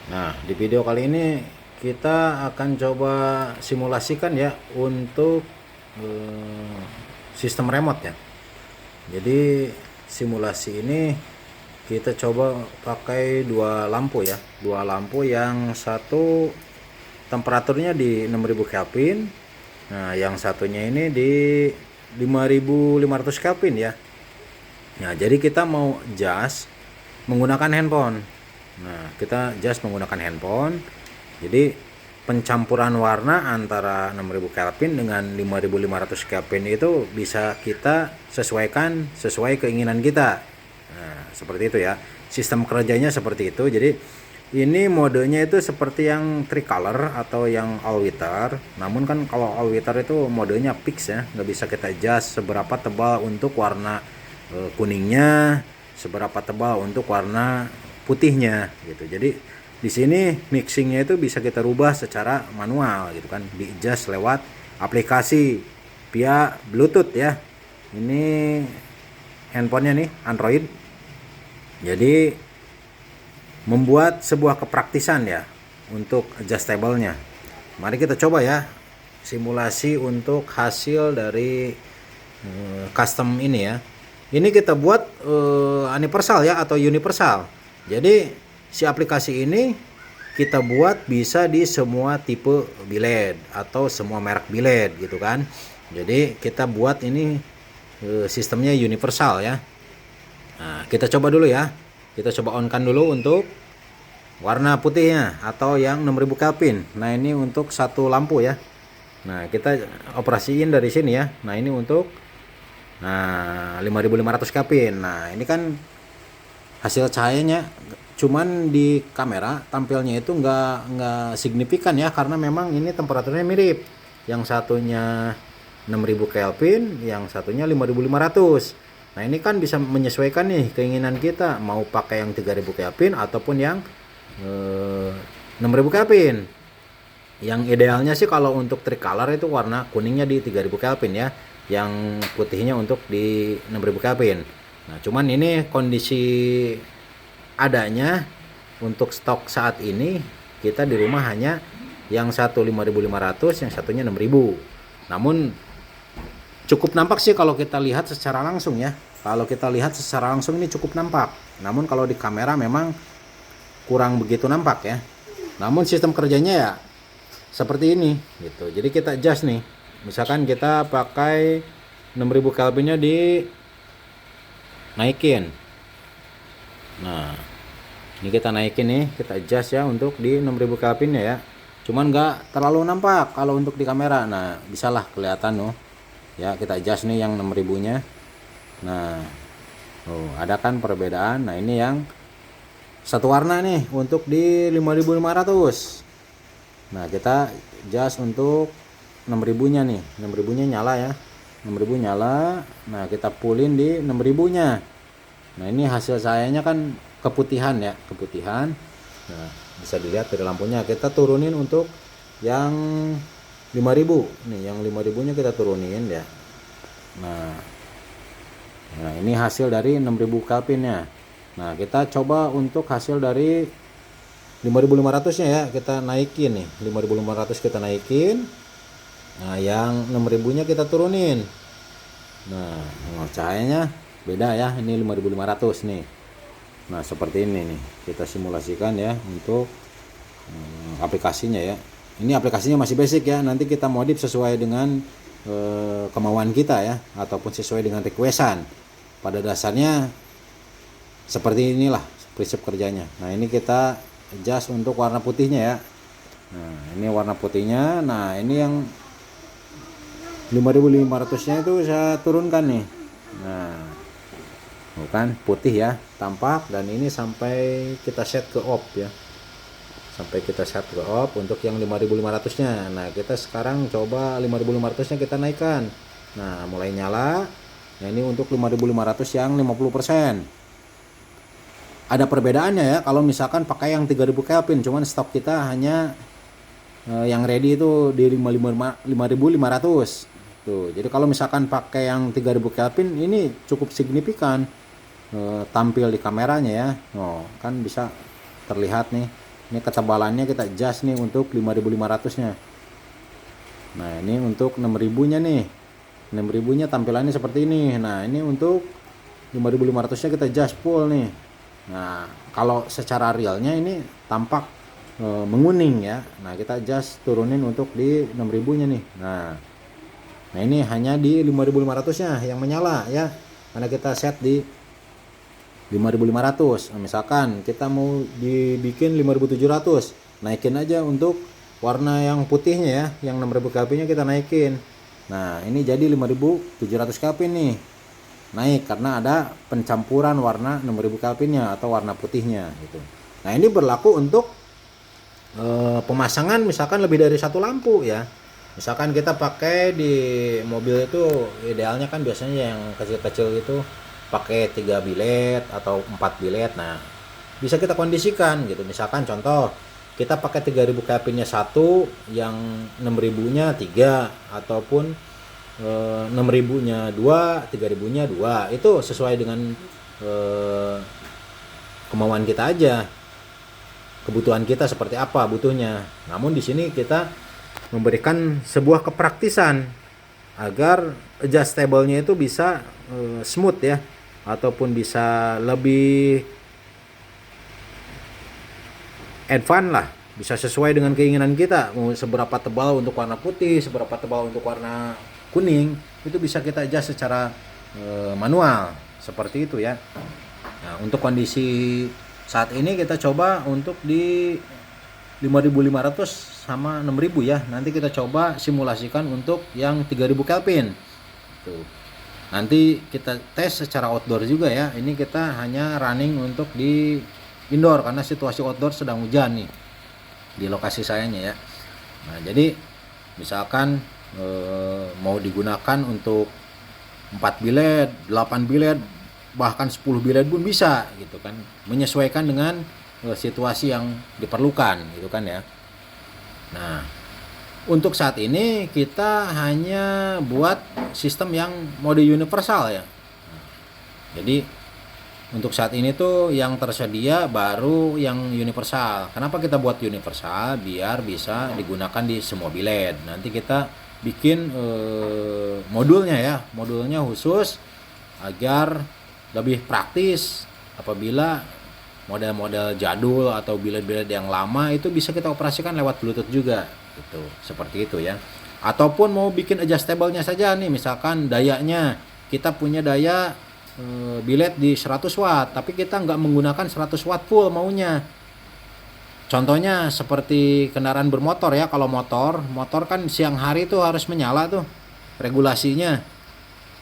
Nah, di video kali ini kita akan coba simulasikan ya untuk eh, sistem remote ya. Jadi simulasi ini kita coba pakai dua lampu ya. Dua lampu yang satu temperaturnya di 6000 Kelvin. Nah, yang satunya ini di 5500 Kelvin ya. Nah, jadi kita mau jas menggunakan handphone. Nah, kita jas menggunakan handphone. Jadi pencampuran warna antara 6000 Kelvin dengan 5500 Kelvin itu bisa kita sesuaikan sesuai keinginan kita. Nah, seperti itu ya. Sistem kerjanya seperti itu. Jadi ini modenya itu seperti yang tricolor atau yang all wither. Namun kan kalau all wither itu modenya fix ya, nggak bisa kita adjust seberapa tebal untuk warna kuningnya, seberapa tebal untuk warna putihnya gitu. Jadi di sini mixingnya itu bisa kita rubah secara manual gitu kan, di adjust lewat aplikasi via Bluetooth ya. Ini handphonenya nih Android. Jadi membuat sebuah kepraktisan ya untuk adjustable-nya. Mari kita coba ya simulasi untuk hasil dari custom ini ya. Ini kita buat universal ya atau universal. Jadi si aplikasi ini kita buat bisa di semua tipe biled atau semua merek biled gitu kan. Jadi kita buat ini sistemnya universal ya. Nah, kita coba dulu ya. Kita coba on-kan dulu untuk warna putihnya atau yang 6000 Kelvin. Nah, ini untuk satu lampu ya. Nah, kita operasiin dari sini ya. Nah, ini untuk 5500 Kelvin. Nah, ini kan hasil cahayanya, cuman di kamera tampilnya itu nggak signifikan ya, karena memang ini temperaturnya mirip. Yang satunya 6000 Kelvin, yang satunya 5500. Nah, ini kan bisa menyesuaikan nih keinginan kita, mau pakai yang 3000 Kelvin ataupun yang 6000 Kelvin. Yang idealnya sih kalau untuk tricolor itu warna kuningnya di 3000 Kelvin ya, yang putihnya untuk di 6000 Kelvin. Nah, cuman ini kondisi adanya untuk stok saat ini, kita di rumah hanya yang satu 5500, yang satunya 6000. Namun cukup nampak sih kalau kita lihat secara langsung ya. Kalau kita lihat secara langsung ini cukup nampak. Namun kalau di kamera memang kurang begitu nampak ya. Namun sistem kerjanya ya seperti ini gitu. Jadi kita adjust nih. Misalkan kita pakai 6000 Kelvinnya di naikin. Nah, ini kita naikin nih, kita adjust ya untuk di 6000 Kelvin ya. Cuman nggak terlalu nampak kalau untuk di kamera. Nah, bisalah kelihatan loh. Ya, kita adjust nih yang 6000-nya. Nah, ada kan perbedaan. Nah, ini yang satu warna nih untuk di 5500. Nah, kita adjust untuk 6000-nya nih. 6000-nya nyala ya. 6000 nyala. Nah, kita pullin di 6000-nya. Nah, ini hasil cahayanya kan keputihan ya, keputihan. Nah, bisa dilihat dari lampunya. Kita turunin untuk yang 5000. Nih, yang 5000-nya kita turunin ya. Nah, ini hasil dari 6000 Kelvinnya. Nah, kita coba untuk hasil dari 5500-nya ya, kita naikin nih. 5500 kita naikin. Nah, yang 6000-nya kita turunin. Nah, cahayanya beda ya, ini 5500 nih. Nah, seperti ini nih, kita simulasikan ya untuk aplikasinya ya. Ini aplikasinya masih basic ya, nanti kita modif sesuai dengan kemauan kita ya, ataupun sesuai dengan requestan. Pada dasarnya seperti inilah prinsip kerjanya. Nah, ini kita adjust untuk warna putihnya ya. Nah, ini warna putihnya. Nah, ini yang 5500-nya itu saya turunkan nih. Nah, bukan putih ya, tampak. Dan ini sampai kita set ke off ya, sampai kita set ke off untuk yang 5500-nya. Nah, kita sekarang coba 5500-nya kita naikkan. Nah, mulai nyala. Nah, ini untuk 5500 yang 50%. Ada perbedaannya ya kalau misalkan pakai yang 3000 Kelvin, cuman stok kita hanya yang ready itu di 5500 tuh. Jadi kalau misalkan pakai yang 3000 Kelvin ini cukup signifikan tampil di kameranya ya. Oh, kan bisa terlihat nih Ini ketebalannya kita adjust nih untuk 5500 nya. Nah ini untuk 6000 nya nih, 6000 nya tampilannya seperti ini. Nah ini untuk 5500 nya kita adjust full nih. Nah kalau secara realnya ini tampak menguning ya. Nah kita adjust turunin untuk di 6000 nya nih. Nah ini hanya di 5500 nya yang menyala ya, karena kita set di 5500. Nah, misalkan kita mau dibikin 5700, naikin aja untuk warna yang putihnya ya, yang 6000 Kelvin nya kita naikin. Nah ini jadi 5700 Kelvin nih, naik karena ada pencampuran warna 6000 Kelvin nya atau warna putihnya gitu. Nah ini berlaku untuk pemasangan misalkan lebih dari satu lampu ya. Misalkan kita pakai di mobil itu idealnya kan biasanya yang kecil-kecil itu pakai 3 bilet atau 4 bilet. Nah bisa kita kondisikan gitu, misalkan contoh kita pakai 3000 Kelvin nya 1, yang 6000 nya 3, ataupun 6000 nya 2, 3000 nya 2. Itu sesuai dengan kemauan kita aja, kebutuhan kita seperti apa butuhnya. Namun di sini kita memberikan sebuah kepraktisan agar adjustable-nya itu bisa smooth ya, ataupun bisa lebih advance lah, bisa sesuai dengan keinginan kita. Mau seberapa tebal untuk warna putih, seberapa tebal untuk warna kuning, itu bisa kita adjust secara manual seperti itu ya. Nah untuk kondisi saat ini kita coba untuk di 5500 sama 6000 ya. Nanti kita coba simulasikan untuk yang 3000 Kelvin. Tuh. Nanti kita tes secara outdoor juga ya. Ini kita hanya running untuk di indoor karena situasi outdoor sedang hujan nih di lokasi sayanya ya. Nah, jadi misalkan mau digunakan untuk 4 bilet, 8 bilet, bahkan 10 bilet pun bisa gitu kan. Menyesuaikan dengan situasi yang diperlukan gitu kan ya. Nah, untuk saat ini kita hanya buat sistem yang mode universal ya. Jadi untuk saat ini tuh yang tersedia baru yang universal. Kenapa kita buat universal? Biar bisa digunakan di semua bilet. Nanti kita bikin modulnya ya, modulnya khusus agar lebih praktis apabila model-model jadul atau bilet-bilet yang lama itu bisa kita operasikan lewat Bluetooth juga gitu, seperti itu ya. Ataupun mau bikin adjustable-nya saja nih, misalkan dayanya kita punya daya bilet di 100 watt tapi kita nggak menggunakan 100 watt full maunya. Contohnya seperti kendaraan bermotor ya, kalau motor kan siang hari tuh harus menyala tuh regulasinya.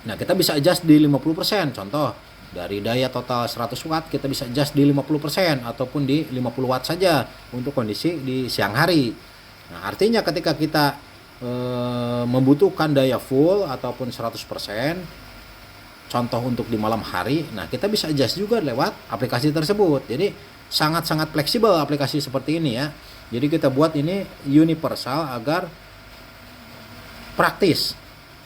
Nah kita bisa adjust di 50%, contoh dari daya total 100 watt kita bisa adjust di 50% ataupun di 50 watt saja untuk kondisi di siang hari. Nah artinya ketika kita membutuhkan daya full ataupun 100%, contoh untuk di malam hari, nah kita bisa adjust juga lewat aplikasi tersebut. Jadi sangat-sangat fleksibel aplikasi seperti ini ya. Jadi kita buat ini universal agar praktis.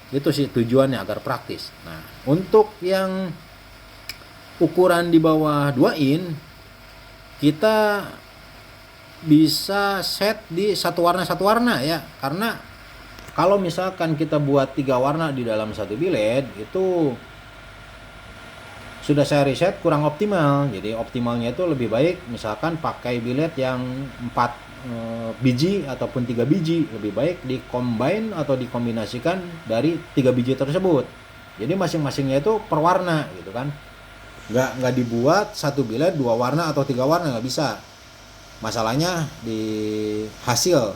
Itu sih tujuannya, agar praktis. Nah untuk yang ukuran di bawah 2 in kita bisa set di satu warna ya, karena kalau misalkan kita buat 3 warna di dalam satu bilet itu sudah saya riset kurang optimal. Jadi optimalnya itu lebih baik misalkan pakai bilet yang 4 biji ataupun 3 biji, lebih baik di-combine atau dikombinasikan dari 3 biji tersebut. Jadi masing-masingnya itu per warna gitu kan. Nggak dibuat satu bilet 2 warna atau 3 warna, nggak bisa. Masalahnya di hasil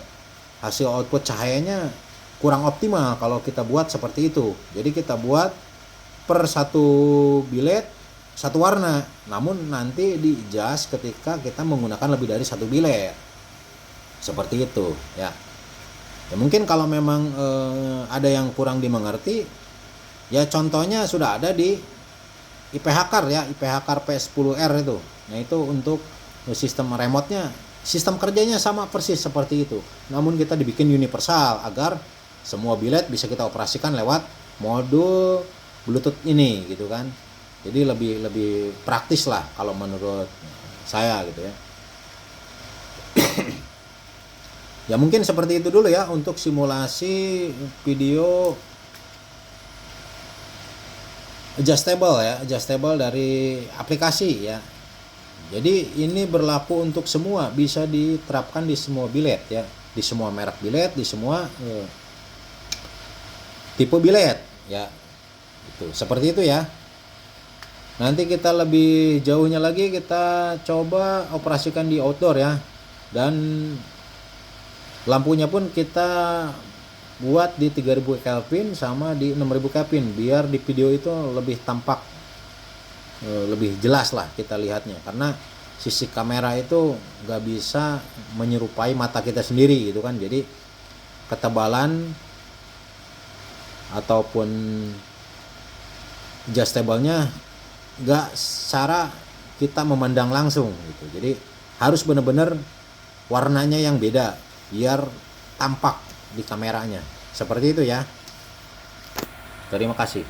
output cahayanya kurang optimal kalau kita buat seperti itu. Jadi kita buat per satu bilet satu warna, namun nanti di-adjust ketika kita menggunakan lebih dari satu bilet. Seperti itu ya. Ya mungkin kalau memang ada yang kurang dimengerti, ya contohnya sudah ada di IPH-Car ya, IPH-Car P10R itu. Nah itu untuk sistem remote-nya, sistem kerjanya sama persis seperti itu. Namun kita dibikin universal agar semua bilet bisa kita operasikan lewat modul Bluetooth ini gitu kan. Jadi lebih praktis lah kalau menurut saya gitu ya. Ya mungkin seperti itu dulu ya untuk simulasi video adjustable dari aplikasi ya. Jadi ini berlaku untuk semua, bisa diterapkan di semua bilet ya, di semua merek bilet, di semua tipe bilet ya. Itu seperti itu ya. Nanti kita lebih jauhnya lagi kita coba operasikan di outdoor ya. Dan lampunya pun kita buat di 3000 Kelvin sama di 6000 Kelvin biar di video itu lebih tampak, lebih jelas lah kita lihatnya, karena sisi kamera itu nggak bisa menyerupai mata kita sendiri gitu kan. Jadi ketebalan ataupun adjustable-nya nggak secara kita memandang langsung gitu. Jadi harus benar-benar warnanya yang beda biar tampak di kameranya. Seperti itu ya. Terima kasih.